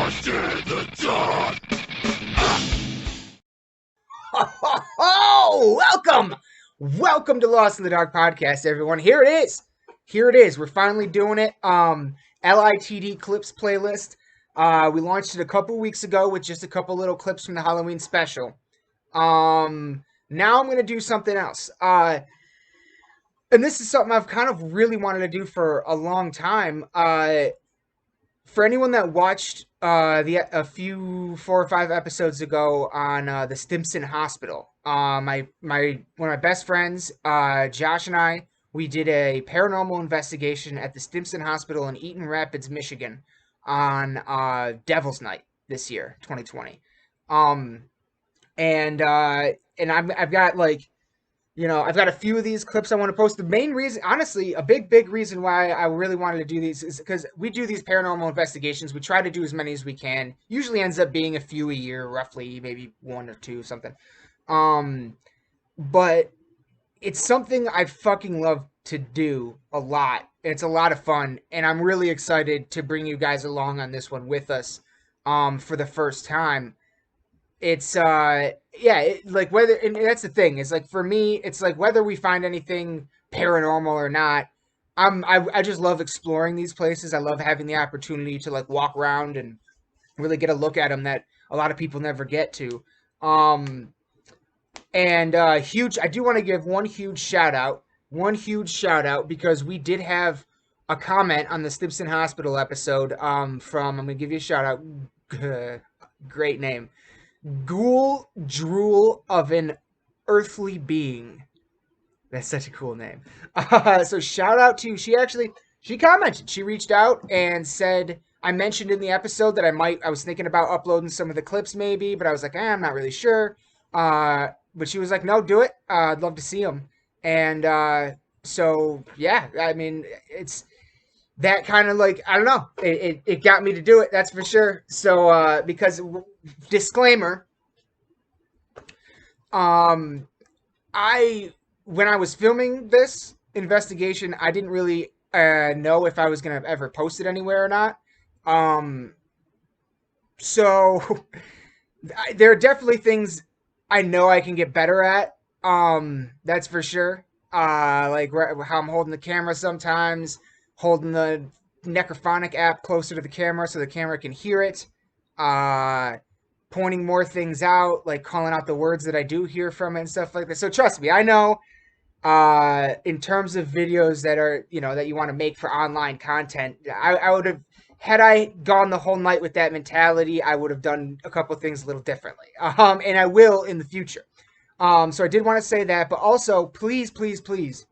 Lost in the dark. Oh, welcome to Lost in the Dark podcast, everyone. Here it is. We're finally doing it. LITD clips playlist. We launched it a couple weeks ago with just a couple little clips from the Halloween special. Now I'm gonna do something else. And this is something I've kind of really wanted to do for a long time. For anyone that watched a few 4 or 5 episodes ago on the Stimson Hospital, my one of my best friends, Josh and I, we did a paranormal investigation at the Stimson Hospital in Eaton Rapids, Michigan, on Devil's Night this year, 2020. Um, and I've got I've got a few of these clips I want to post. The main reason, honestly, a big reason why I really wanted to do these is because we do these paranormal investigations. We try to do as many as we can. Usually ends up being a few a year, roughly, maybe one or two, something. But it's something I fucking love to do a lot. It's a lot of fun, and I'm really excited to bring you guys along on this one with us, for the first time. It's like whether, and that's the thing, is like for me it's like whether we find anything paranormal or not, I just love exploring these places. I love having the opportunity to like walk around and really get a look at them that a lot of people never get to. um and huge I do want to give one huge shout out because we did have a comment on the Stimson Hospital episode, from, I'm gonna give you a shout out. Great name. Ghoul Drool of an Earthly Being. That's such a cool name. So shout out to, she commented. She reached out and said, I mentioned in the episode that I was thinking about uploading some of the clips maybe, but I was like, I'm not really sure. But she was like, no, do it. I'd love to see them. And so yeah, I mean, it's that kind of, like, I don't know. It got me to do it. That's for sure. So because disclaimer, um, I when I was filming this investigation, I didn't really know if I was gonna ever post it anywhere or not. Um, so there are definitely things I know I can get better at. That's for sure. Like how I'm holding the camera sometimes, holding the necrophonic app closer to the camera so the camera can hear it. Uh, Pointing more things out, like calling out the words that I do hear from it and stuff like that. So trust me, I know, in terms of videos that are, that you want to make for online content, I would have, had I gone the whole night with that mentality, I would have done a couple things a little differently. And I will in the future. So I did want to say that, but also please, please, please,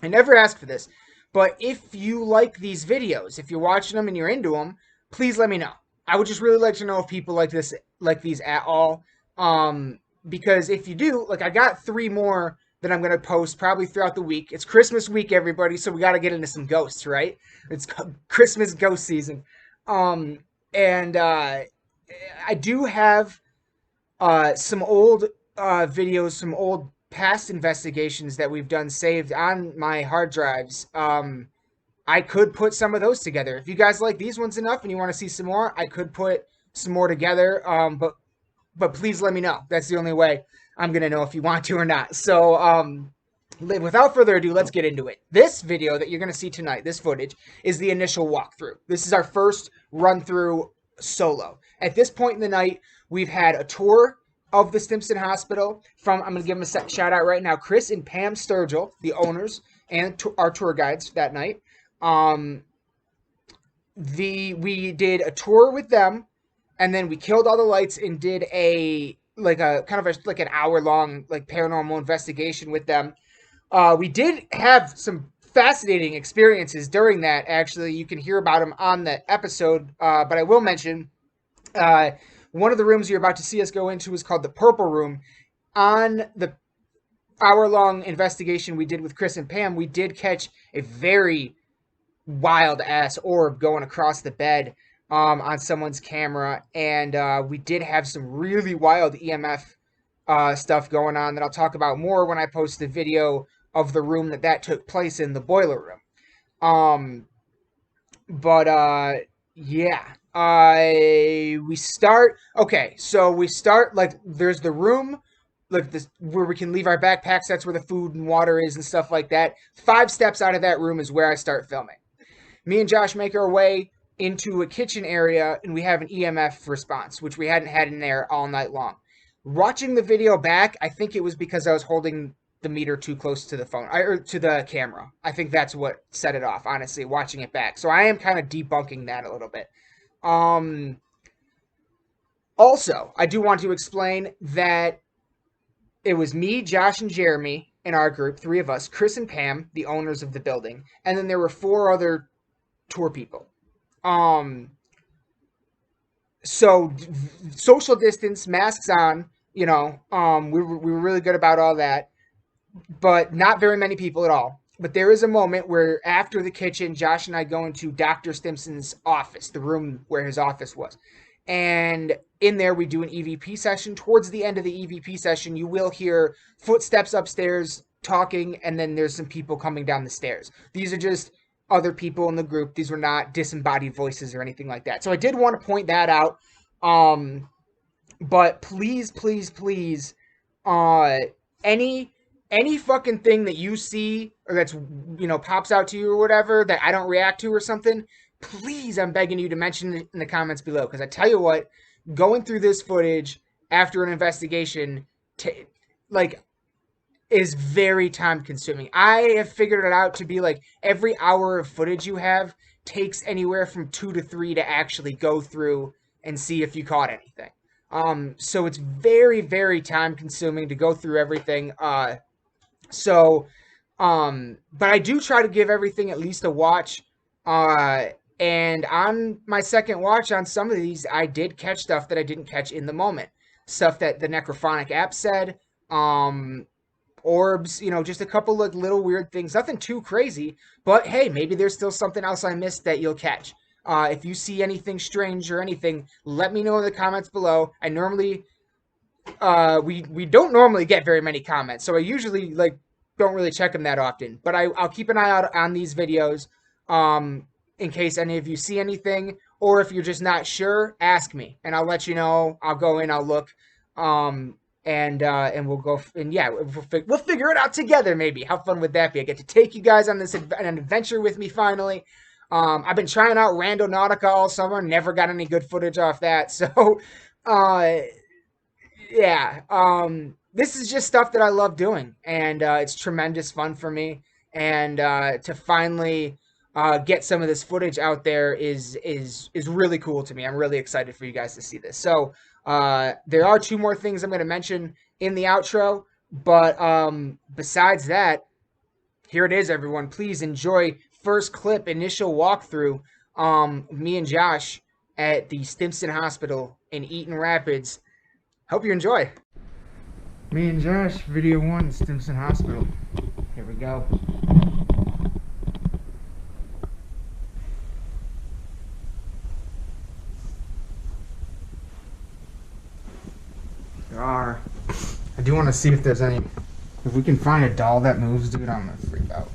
I never ask for this, but if you like these videos, if you're watching them and you're into them, please let me know. I would just really like to know if people like these at all. Because if you do, like, I got 3 more that I'm gonna post probably throughout the week. It's Christmas week, everybody, so we got to get into some ghosts, right? It's Christmas ghost season. Um, and I do have some old videos, some old past investigations that we've done saved on my hard drives. I could put some of those together. If you guys like these ones enough and you want to see some more, I could put some more together. But please let me know. That's the only way I'm gonna know if you want to or not. So without further ado, let's get into it. This video that you're gonna see tonight, this footage, is the initial walkthrough. This is our first run through solo. At this point in the night, we've had a tour of the Stimson Hospital from, I'm gonna give them a shout out right now, Chris and Pam Sturgill, the owners and our tour guides that night. Um, we did a tour with them, and then we killed all the lights and did a kind of like an hour long like paranormal investigation with them. We did have some fascinating experiences during that. Actually, you can hear about them on the episode, but I will mention, uh, one of the rooms you're about to see us go into is called the Purple Room. On the hour long investigation we did with Chris and Pam, we did catch a very wild ass orb going across the bed, on someone's camera, and we did have some really wild EMF stuff going on that I'll talk about more when I post the video of the room that took place in, the boiler room. Um, but Yeah. We start. Okay, so we start like there's the room, like this where we can leave our backpacks. That's where the food and water is and stuff like that. 5 steps out of that room is where I start filming. Me and Josh make our way into a kitchen area, and we have an EMF response, which we hadn't had in there all night long. Watching the video back, I think it was because I was holding the meter too close to the phone, or to the camera. I think that's what set it off, honestly, watching it back. So I am kind of debunking that a little bit. Um, Also, I do want to explain that it was me, Josh, and Jeremy in our group, 3 of us, Chris and Pam, the owners of the building, and then there were 4 other tour people. Um, so social distance, masks on, we were really good about all that, but not very many people at all. But there is a moment where after the kitchen, Josh and I go into Dr. Stimson's office, the room where his office was. And in there, we do an EVP session. Towards the end of the EVP session, you will hear footsteps upstairs talking, and then there's some people coming down the stairs. These are just other people in the group. These were not disembodied voices or anything like that. So I did want to point that out. Um, but please, please, please, uh, any any fucking thing that you see or that's pops out to you or whatever that I don't react to or something, please, I'm begging you to mention it in the comments below. Because I tell you what, going through this footage after an investigation, t- like is very time consuming. I have figured it out to be like every hour of footage you have takes anywhere from 2 to 3 to actually go through and see if you caught anything. So it's very, very time consuming to go through everything. So, but I do try to give everything at least a watch. Uh, and on my second watch on some of these, I did catch stuff that I didn't catch in the moment. Stuff that the Necrophonic app said. Orbs, just a couple of little weird things. Nothing too crazy, but hey, maybe there's still something else I missed that you'll catch. If you see anything strange or anything, let me know in the comments below. I normally, we don't normally get very many comments, so I usually like don't really check them that often. But I'll keep an eye out on these videos, in case any of you see anything, or if you're just not sure, ask me, and I'll let you know. I'll go in, I'll look, um, and we'll go and yeah, we'll figure it out together. Maybe how fun would that be? I get to take you guys on this an adventure with me finally. I've been trying out Randonautica all summer, never got any good footage off that, so uh yeah, this is just stuff that I love doing, and it's tremendous fun for me. And to finally get some of this footage out there is really cool to me. I'm really excited for you guys to see this. So there are 2 more things I'm going to mention in the outro, but besides that, here it is, everyone. Please enjoy first clip, initial walkthrough. Me and Josh at the Stimson Hospital in Eaton Rapids. Hope you enjoy. Me and Josh, video 1, Stimson Hospital. Here we go. There are. I do want to see if there's any. If we can find a doll that moves, dude, I'm gonna freak out.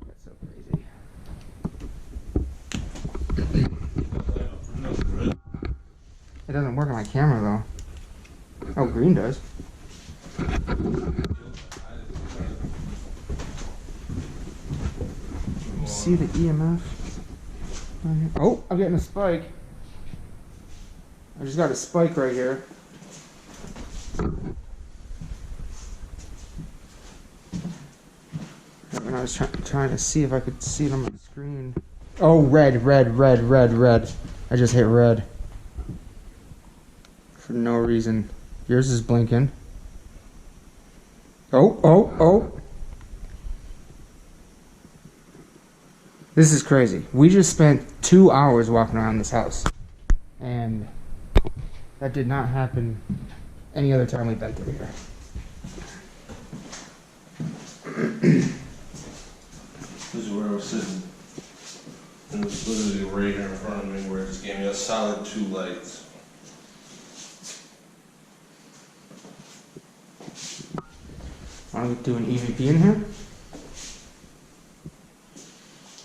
That's so crazy. It doesn't work on my camera though. Oh, green does. See the EMF? Oh, I'm getting a spike. I just got a spike right here. And I was trying to see if I could see it on my screen. Oh, red, red, red, red, red. I just hit red. For no reason. Yours is blinking. Oh, oh, oh. This is crazy. We just spent 2 hours walking around this house. And that did not happen any other time we've been through here. This is where I was sitting. And it was literally right here in front of me where it just gave me a solid 2 lights. Want to do an EVP in here?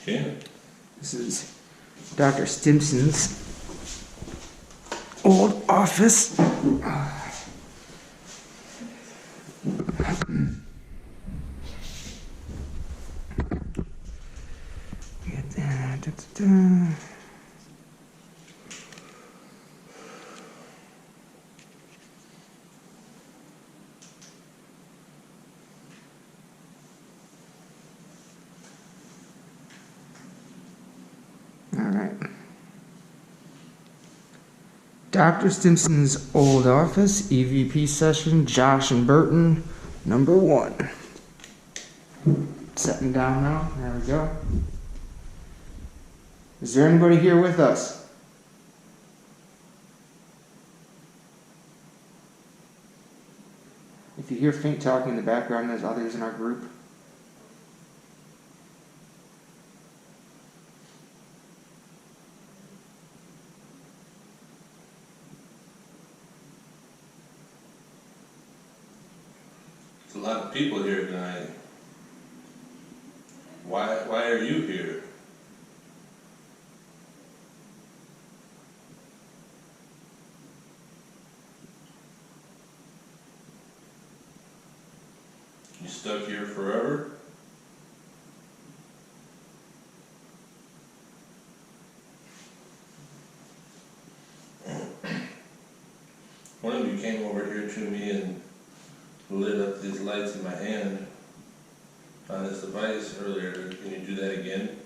Yeah. This is Dr. Stimson's old office. Get that. Da-da-da. All right. Dr. Stimson's old office, EVP session, Josh and Burton, number 1. Setting down now. There we go. Is there anybody here with us? If you hear faint talking in the background, there's others in our group. There's a lot of people here tonight. Why are you here? You stuck here forever? One of you came over here to me and lit up these lights in my hand on this device earlier. Can you do that again?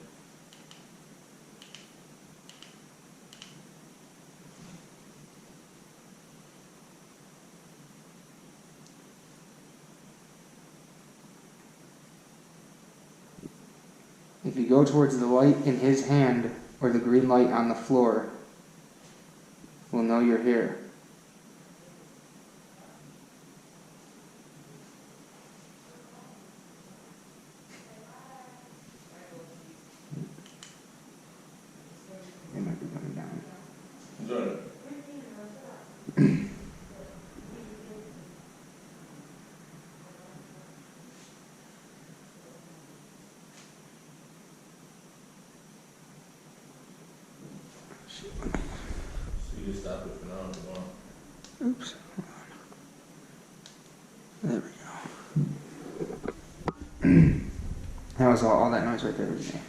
If you go towards the light in his hand or the green light on the floor, we'll know you're here. They might be coming down. Enjoy it. So you can stop it for now if you want. Oops. There we go. That was all that noise right there was me.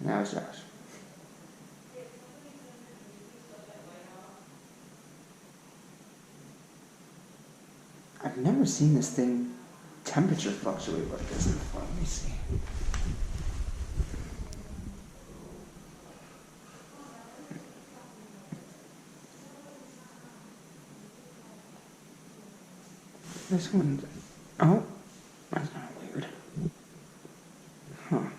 Now it's Josh. I've never seen this thing temperature fluctuate like this before. Let me see. This one's... Oh, that's kind of weird. Huh.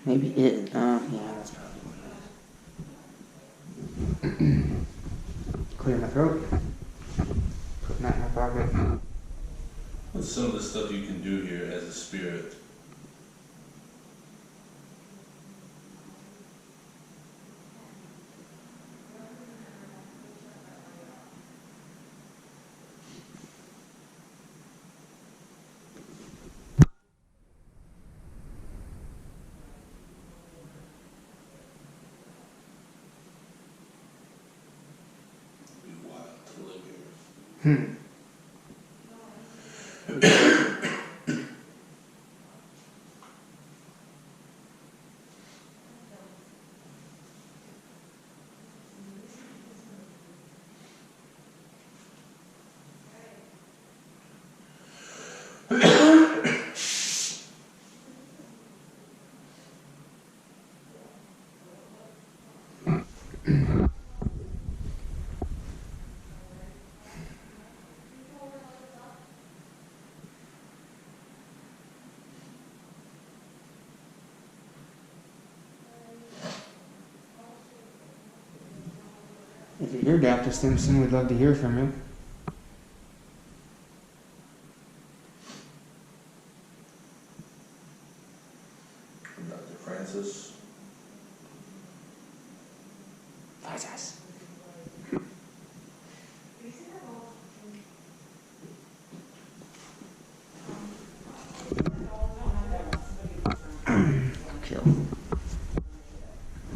Maybe it... yeah, that's probably what it is. Clear my throat. Put that in my pocket. What's some of the stuff you can do here as a spirit? Be wild to live here. If you're here, Dr. Stimson, we'd love to hear from you. Dr. Francis. Francis. chill.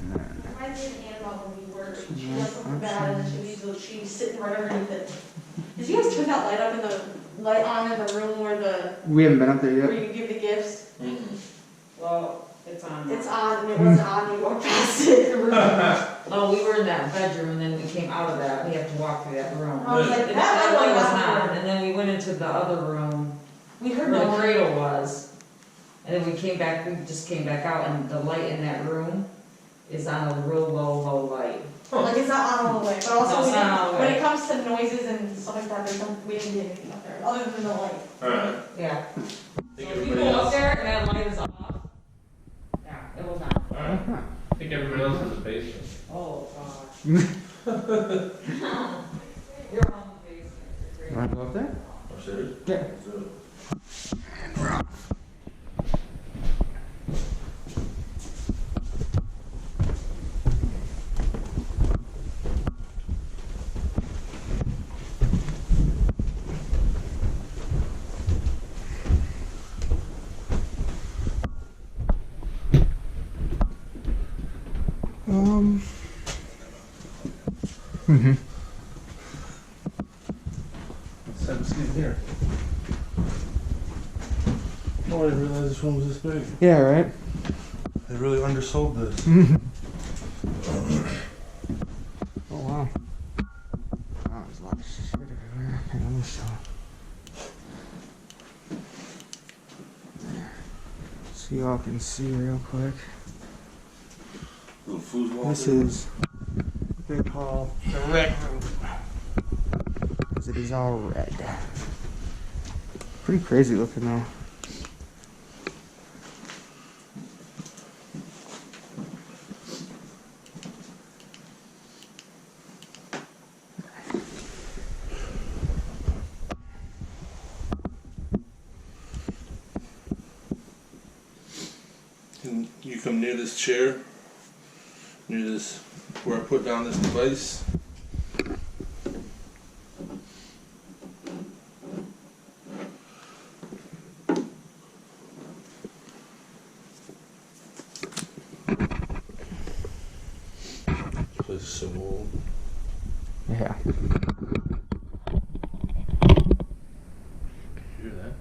Reminds me of Annabelle when we were, she does something bad and she's sitting right underneath it. Did you guys turn that light up in the, light on in the room where We haven't been up there where yet. you give the gifts? Well, it's on. It's on and it wasn't on, you walked past it. Oh, we were in that bedroom and then we came out of that, we have to walk through that room. I was like, And that light light was was on, and then we went into the other room We where heard no the one. cradle was. And then we just came back out and the light in that room is on a real low light. Like it's not on all the way, but also No, it's not all the when way. it comes to noises and stuff like that, we didn't get anything up there, other than the light. Alright. Yeah. Think So if you everybody go up else, there and that light is off, yeah, it was on. alright. I think everybody else has a basement. Oh, gosh. You're on the basement. Wanna go up there? Oh, serious? Yeah. So, let's have a seat here. Oh, I didn't realize this one was this big. Yeah, right? They really undersold this. Oh, wow. Oh, there's a lot of shit everywhere. Here, let me show. So y'all can see real quick. Little foosball. This is what they call the red room. Because it is all red. Pretty crazy looking though. Can you come near this chair? Near this, where I put down this device? This place is so old. Yeah. You hear that?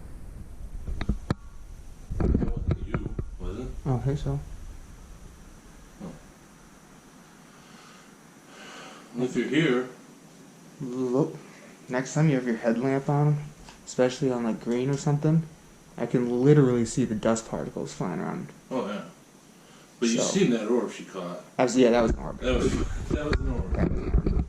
That wasn't you, was it? I don't think so. And if you're here, Look, next time you have your headlamp on, especially on like green or something, I can literally see the dust particles flying around. oh yeah. But you So- seen that orb she caught. Yeah, that was an orb. That was an orb. That was an orb.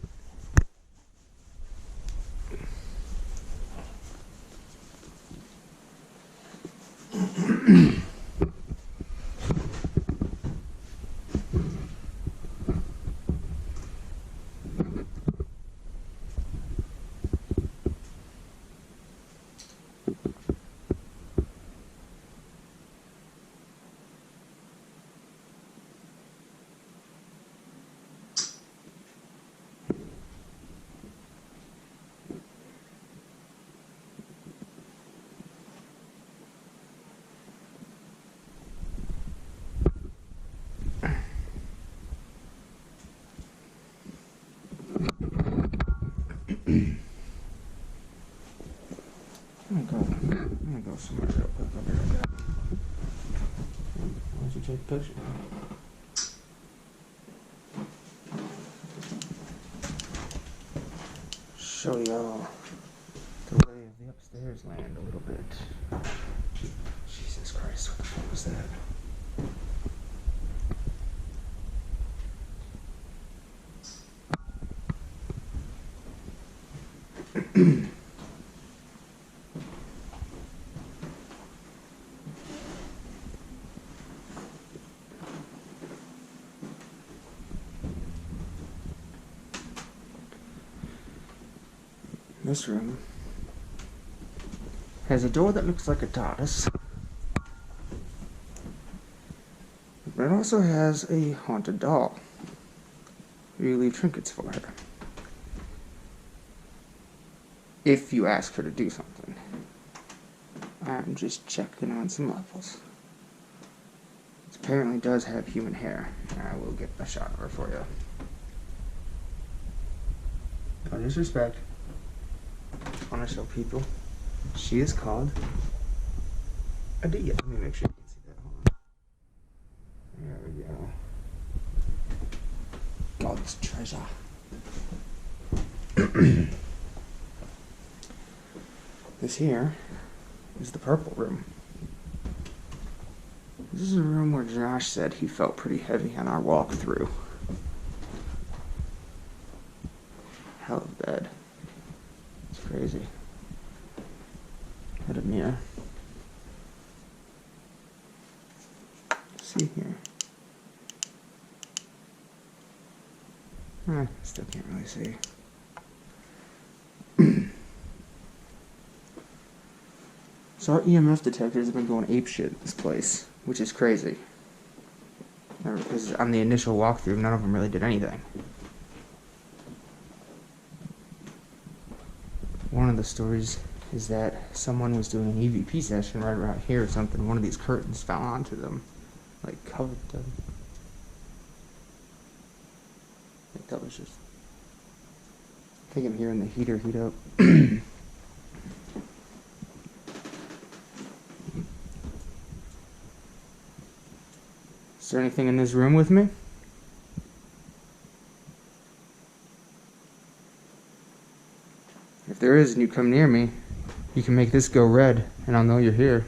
I'm gonna go somewhere real quick. I'll be right back. Why don't you take a picture? Show y'all the lay of the upstairs land a little bit. Jesus Christ, what the fuck was that? This room has a door that looks like a TARDIS, but it also has a haunted doll. You leave trinkets for her. If you ask her to do something. I'm just checking on some levels. It's Apparently does have human hair. I will get a shot of her for you. No disrespect. I want to show people. She is called Adia. Let me make sure you can see that. Hold on. There we go. God's treasure. This here is the purple room. This is a room where Josh said he felt pretty heavy on our walk through. Hell of a bed. It's crazy. Had a mirror. Let's see here. Still can't really see. So our EMF detectors have been going apeshit at this place, which is crazy. Because on the initial walkthrough, none of them really did anything. One of the stories is that someone was doing an EVP session right around here or something. One of these curtains fell onto them, like covered them. I think that was just. I think I'm hearing the heater heat up. Is there anything in this room with me? If there is and you come near me, you can make this go red and I'll know you're here.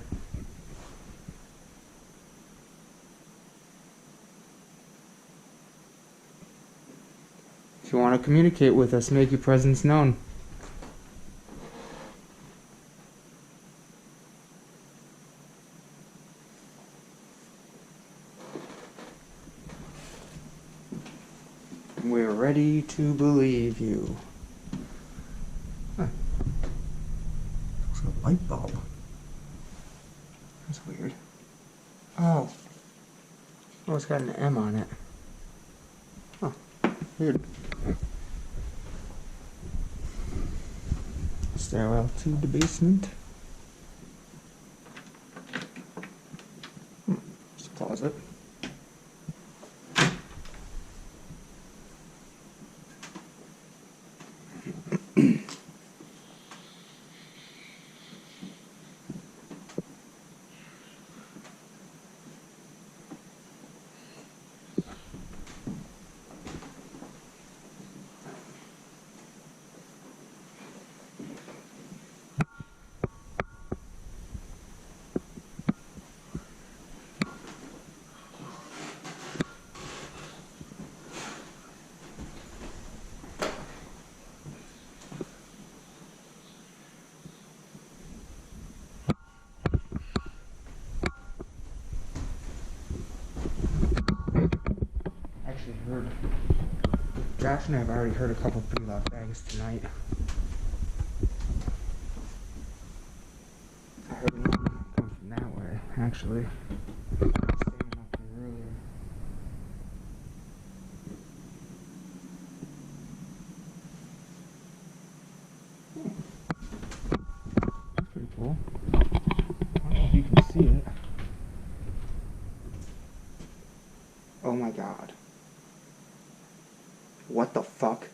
If you want to communicate with us, make your presence known. We're ready to believe you. Huh. It's a light bulb. That's weird. Oh. Oh, it's got an M on it. Huh. Weird. Stairwell to the basement. Just a closet. Heard. Josh and I have already heard a couple pretty loud bangs tonight. I heard one come from that way, actually. Standing up here earlier. That's pretty cool. I don't know if you can see it. Oh my god. What the fuck?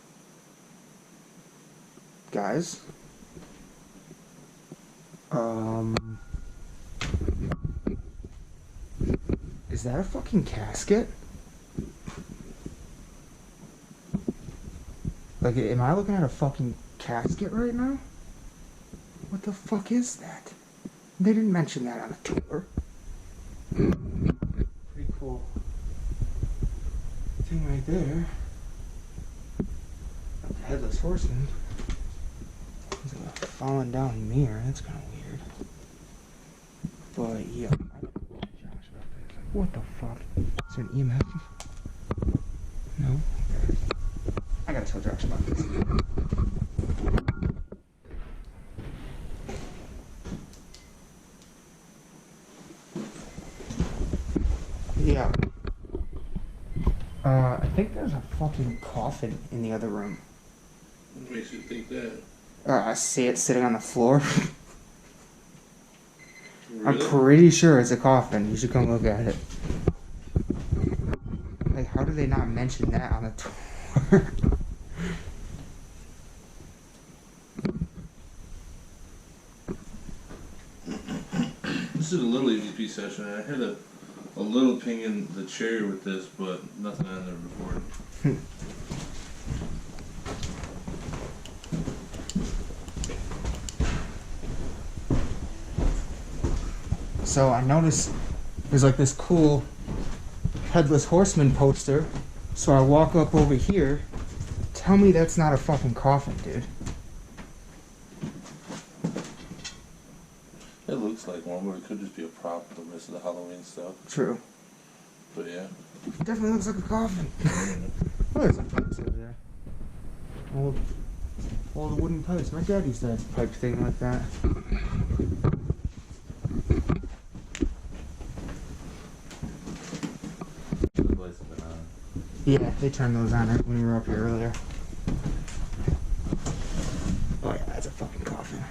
Guys? Is that a fucking casket? Like, am I looking at a fucking casket right now? What the fuck is that? They didn't mention that on a tour. Pretty cool thing right there. Headless horseman. There's a falling down mirror. That's kind of weird. But yeah, what the fuck? Is there an EMF? No. Okay. I gotta tell Josh about this. Yeah. I think there's a fucking coffin in the other room. What makes you think that? I see it sitting on the floor. Really? I'm pretty sure it's a coffin. You should come look at it. Like, how do they not mention that on the tour? This is a little EVP session. I had a little ping in the chair with this, but nothing on the recording. So I noticed there's like this cool Headless Horseman poster. So I walk up over here. Tell me that's not a fucking coffin, dude. It looks like one, but it could just be a prop for the rest of the Halloween stuff. True. But yeah. Definitely looks like a coffin. Oh, there's some pipes over there. All the wooden pipes. My dad used to have a pipe thing like that. Yeah, they turned those on when we were up here earlier. Oh yeah, that's a fucking coffin.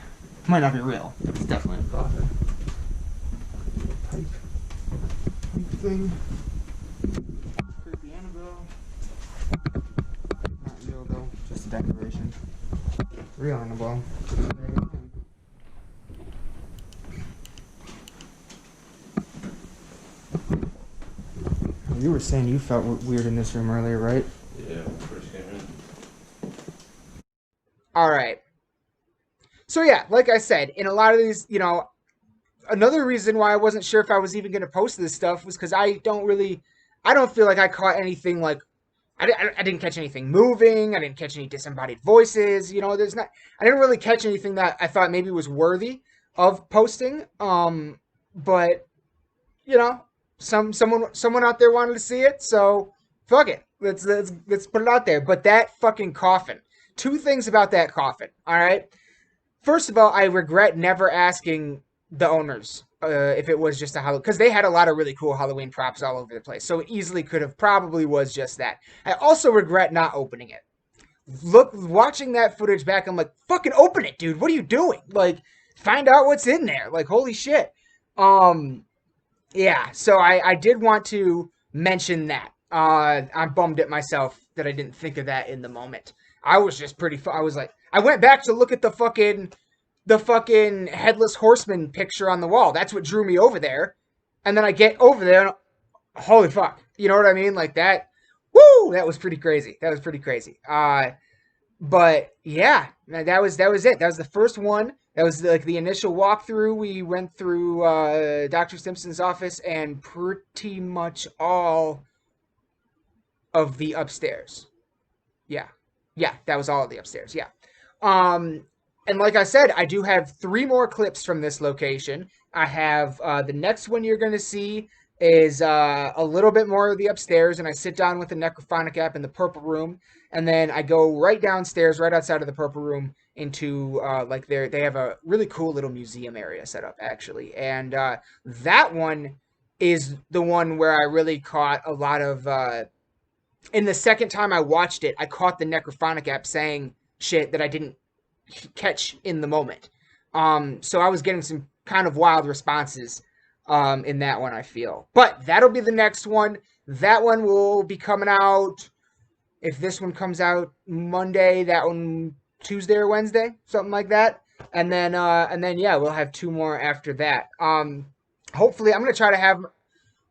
Might not be real, but it's definitely a coffin. Pipe thing. Creepy Annabelle. Not real though, just a decoration. Real Annabelle. You were saying you felt weird in this room earlier, right? Yeah, when we first came in. All right. So yeah, like I said, in a lot of these, you know, another reason why I wasn't sure if I was even going to post this stuff was because I don't feel like I caught anything like, I didn't catch anything moving. I didn't catch any disembodied voices. You know, I didn't really catch anything that I thought maybe was worthy of posting. But you know, someone out there wanted to see it, so fuck it. Let's put it out there. But that fucking coffin. Two things about that coffin. All right. First of all, I regret never asking the owners if it was just a Halloween, because they had a lot of really cool Halloween props all over the place. So it easily could have probably was just that. I also regret not opening it. Watching that footage back, I'm like, fucking open it, dude. What are you doing? Like, find out what's in there. Like, holy shit. Yeah, so I did want to mention that. I'm bummed at myself that I didn't think of that in the moment. I was just I was like, I went back to look at the fucking Headless Horseman picture on the wall. That's what drew me over there. And then I get over there and holy fuck. You know what I mean? Like that. Woo! That was pretty crazy. That was pretty crazy. But yeah, that was it. That was the first one. That was like the initial walkthrough. We went through Dr. Stimson's office and pretty much all of the upstairs. Yeah. Yeah, that was all of the upstairs. Yeah. And like I said, I do have 3 more clips from this location. I have the next one you're going to see is a little bit more of the upstairs, and I sit down with the necrophonic app in the purple room, and then I go right downstairs, right outside of the purple room, into like they have a really cool little museum area set up actually, and that one is the one where I really caught a lot of. In the second time I watched it, I caught the necrophonic app saying shit that I didn't catch in the moment. So I was getting some kind of wild responses in that one, I feel. But that'll be the next one. That one will be coming out, if this one comes out Monday, that one Tuesday or Wednesday, something like that. And then yeah, we'll have 2 more after that. Hopefully I'm going to try to have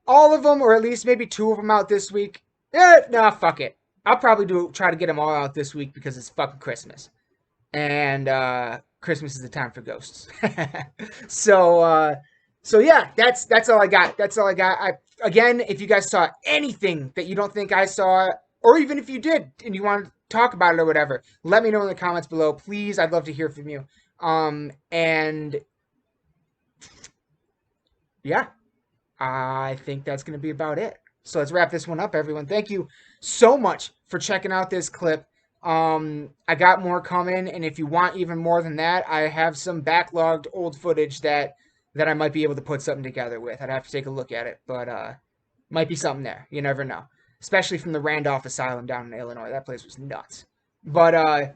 all of them, or at least maybe 2 of them out this week. Nah, fuck it. I'll probably try to get them all out this week because it's fucking Christmas. And Christmas is the time for ghosts. So yeah, that's all I got. That's all I got. Again, if you guys saw anything that you don't think I saw, or even if you did and you want to talk about it or whatever, let me know in the comments below. Please, I'd love to hear from you. And yeah, I think that's going to be about it. So let's wrap this one up, everyone. Thank you so much for checking out this clip. I got more coming, and if you want even more than that, I have some backlogged old footage that I might be able to put something together with. I'd have to take a look at it, but might be something there. You never know. Especially from the Randolph Asylum down in Illinois. That place was nuts. But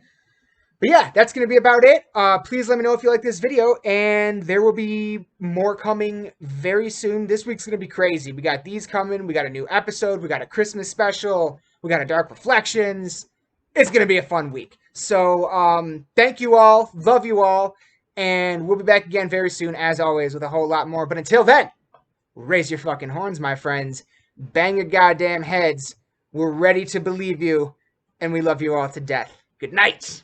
But yeah, that's going to be about it. Please let me know if you like this video, and there will be more coming very soon. This week's going to be crazy. We got these coming. We got a new episode. We got a Christmas special. We got a Dark Reflections. It's going to be a fun week. So thank you all. Love you all. And we'll be back again very soon, as always, with a whole lot more. But until then, raise your fucking horns, my friends. Bang your goddamn heads. We're ready to believe you, and we love you all to death. Good night.